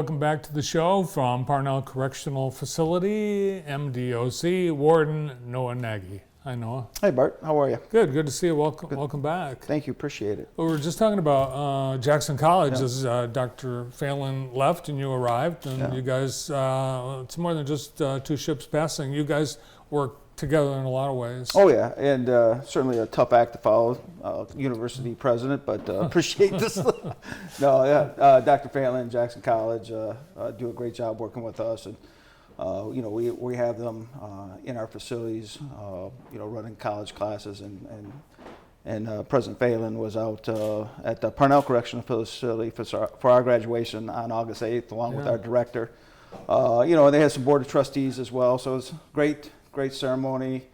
Welcome back to the show from Parnell Correctional Facility, MDOC, Warden Noah Nagy. Hi, Noah. Hey, Bart. How are you? Good to see you. Welcome back. Thank you. Appreciate it. Well, we were just talking about Jackson College Yeah. as Dr. Phelan left and you arrived, and you guys, it's more than just two ships passing. You guys work together in a lot of ways. Oh, yeah. And certainly a tough act to follow, university president, but appreciate this. No, yeah. Dr. Phelan, Jackson College, do a great job working with us. And we have them in our facilities, running college classes, and President Phelan was out at the Parnell Correctional Facility for our graduation on August 8th, along with our director. And they had some board of trustees as well, so it was great ceremony.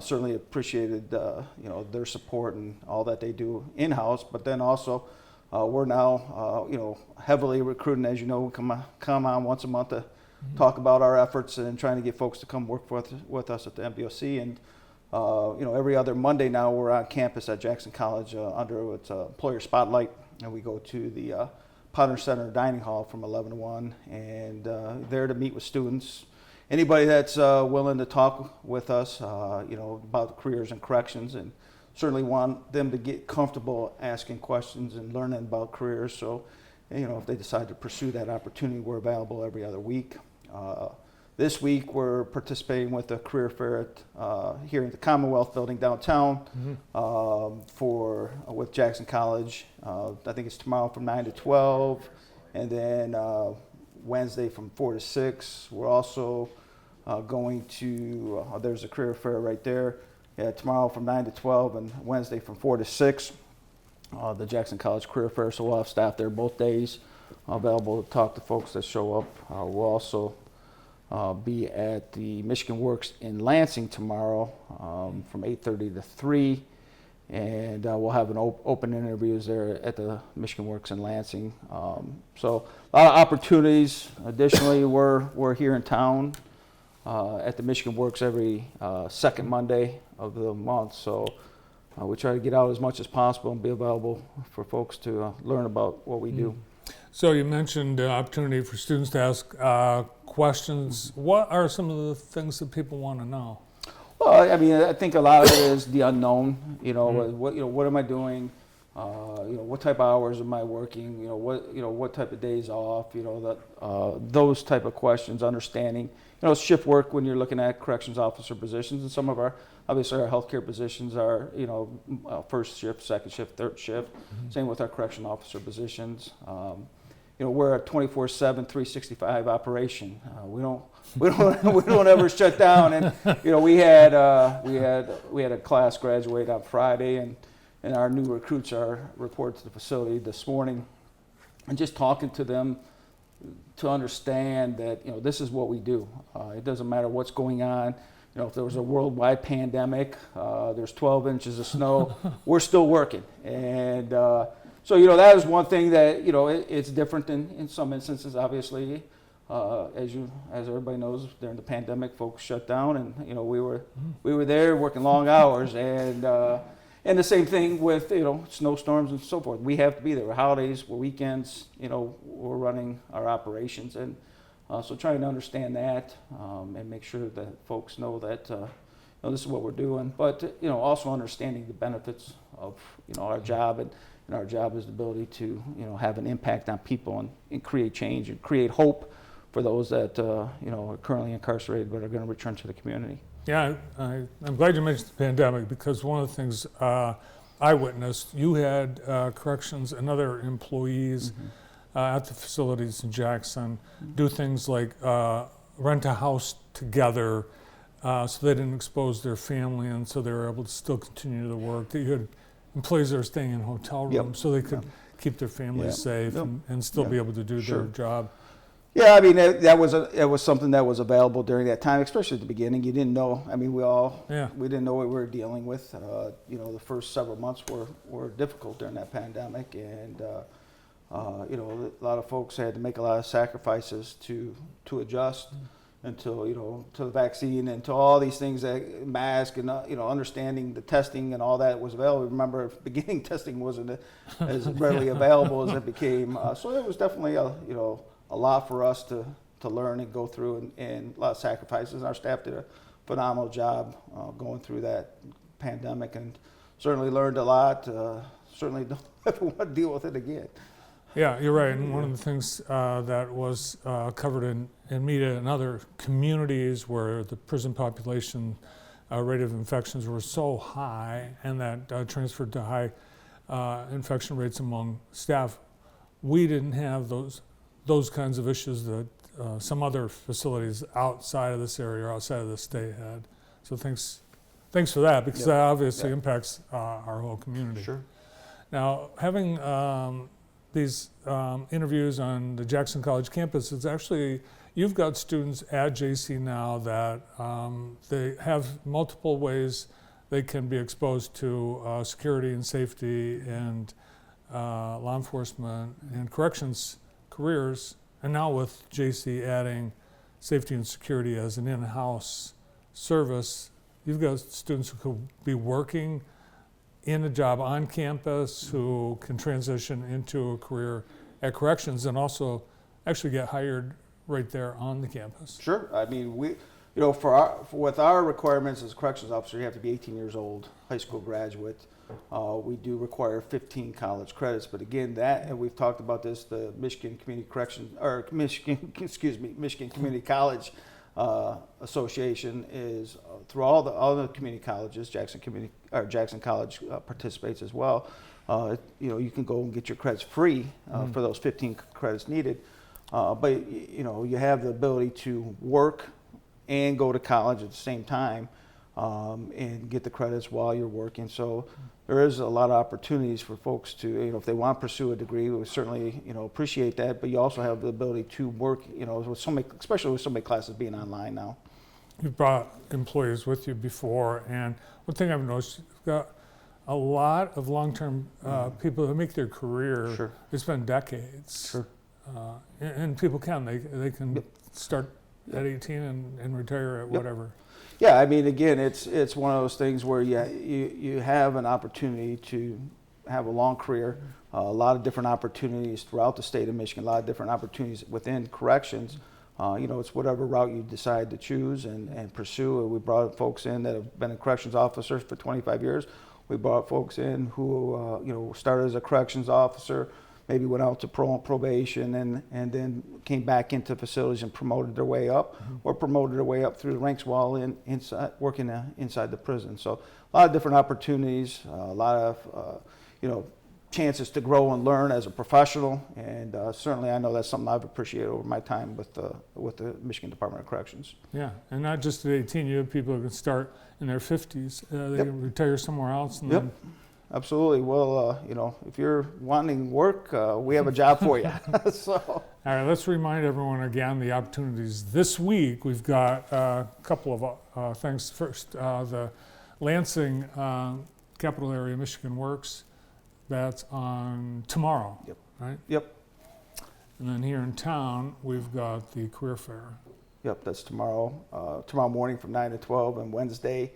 Certainly appreciated their support and all that they do in-house, but then also we're now heavily recruiting. As you know, we come on once a month to talk about our efforts and trying to get folks to come work with us at the MDOC. And every other Monday now we're on campus at Jackson College under its employer spotlight, and we go to the Potter Center Dining Hall from 11 to 1, and there to meet with students. Anybody that's willing to talk with us, about careers and corrections, and certainly want them to get comfortable asking questions and learning about careers. So, if they decide to pursue that opportunity, we're available every other week. This week, we're participating with a career fair here in the Commonwealth Building downtown with Jackson College. I think it's tomorrow from 9 to 12, and then Wednesday from 4 to 6. We're also going to, there's a career fair right there, tomorrow from 9 to 12 and Wednesday from 4 to 6, the Jackson College Career Fair. So we'll have staff there both days available to talk to folks that show up. We'll also be at the Michigan Works in Lansing tomorrow from 8:30 to 3. And we'll have an open interviews there at the Michigan Works in Lansing. So a lot of opportunities. Additionally, we're here in town at the Michigan Works every second Monday of the month. So we try to get out as much as possible and be available for folks to learn about what we do. So you mentioned opportunity for students to ask questions. What are some of the things that people want to know? Well, I mean, I think a lot of it is the unknown. What am I doing? What type of hours am I working? What type of days off? Those type of questions. Understanding, shift work when you're looking at corrections officer positions, and some of our healthcare positions are, first shift, second shift, third shift. Same with our correction officer positions. We're a 24/7, 365 operation. We don't ever shut down. And we had a class graduate on Friday, and our new recruits are reported to the facility this morning, and just talking to them to understand that this is what we do. It doesn't matter what's going on. If there was a worldwide pandemic, there's 12 inches of snow, we're still working. And so that is one thing that it's different in some instances. Obviously, as everybody knows, during the pandemic, folks shut down, and we were there working long hours, and the same thing with snowstorms and so forth. We have to be there. We're holidays, we're weekends. We're running our operations, and so trying to understand that and make sure that folks know that this is what we're doing. But also understanding the benefits of our job, and our job is the ability to have an impact on people and create change and create hope for those that are currently incarcerated but are going to return to the community. Yeah, I'm glad you mentioned the pandemic, because one of the things I witnessed, you had corrections and other employees at the facilities in Jackson do things like rent a house together so they didn't expose their family, and so they were able to still continue to work. That you had employees that are staying in hotel rooms so they could keep their families safe and still be able to do their job. Yeah, I mean, it was something that was available during that time, especially at the beginning. You didn't know. I mean, we didn't know what we were dealing with. The first several months were difficult during that pandemic, and a lot of folks had to make a lot of sacrifices to adjust until to the vaccine and to all these things, that mask and understanding the testing and all that was available. Remember, at the beginning, testing wasn't as readily available as it became. So it was definitely a a lot for us to learn and go through, and a lot of sacrifices. And our staff did a phenomenal job going through that pandemic, and certainly learned a lot. Certainly don't ever want to deal with it again. Yeah, you're right. And one of the things that was covered in media and other communities where the prison population rate of infections were so high, and that transferred to high infection rates among staff, we didn't have those kinds of issues that some other facilities outside of this area or outside of the state had. So thanks for that, because that obviously impacts our whole community. Sure. Now, having these interviews on the Jackson College campus, it's actually, you've got students at JC now that they have multiple ways they can be exposed to security and safety and law enforcement and corrections careers. And now with JC adding safety and security as an in-house service, you've got students who could be working in a job on campus who can transition into a career at corrections and also actually get hired right there on the campus. Sure. I mean, with our requirements as a corrections officer, you have to be 18 years old, high school graduate. We do require 15 college credits, but again, and we've talked about this, the Michigan Community Michigan Community College Association is through all the community colleges. Jackson College participates as well. You can go and get your credits free for those 15 credits needed, but you have the ability to work and go to college at the same time and get the credits while you're working. So there is a lot of opportunities for folks to, if they want to pursue a degree, we certainly, appreciate that. But you also have the ability to work, with especially with so many classes being online now. You've brought employees with you before, and one thing I've noticed, you've got a lot of long-term people who make their career. Sure. It's been decades. Sure. And people they can start at 18 and retire at whatever. Yeah, I mean, again, it's one of those things where you have an opportunity to have a long career, a lot of different opportunities throughout the state of Michigan, a lot of different opportunities within corrections. It's whatever route you decide to choose and pursue. We brought folks in that have been corrections officers for 25 years. We brought folks in who, started as a corrections officer, maybe went out to probation and then came back into facilities and promoted their way up, or promoted their way up through the ranks while working inside the prison. So a lot of different opportunities, a lot of chances to grow and learn as a professional, and certainly I know that's something I've appreciated over my time with the Michigan Department of Corrections. Yeah, and not just at 18, you have people who can start in their 50s, they can retire somewhere else. And then Absolutely. Well, if you're wanting work, we have a job for you. So. All right, let's remind everyone again the opportunities this week. We've got a couple of things. First, the Lansing Capital Area Michigan Works. That's on tomorrow, right? Yep. And then here in town, we've got the Career Fair. Yep, that's tomorrow. Tomorrow morning from 9 to 12, and Wednesday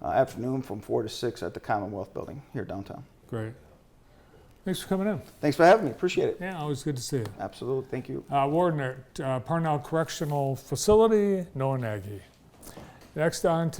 afternoon from 4 to 6 at the Commonwealth Building here downtown. Great. Thanks for coming in. Thanks for having me. Appreciate it. Yeah, always good to see you. Absolutely. Thank you. Warden at Parnell Correctional Facility, Noah Nagy. Next on to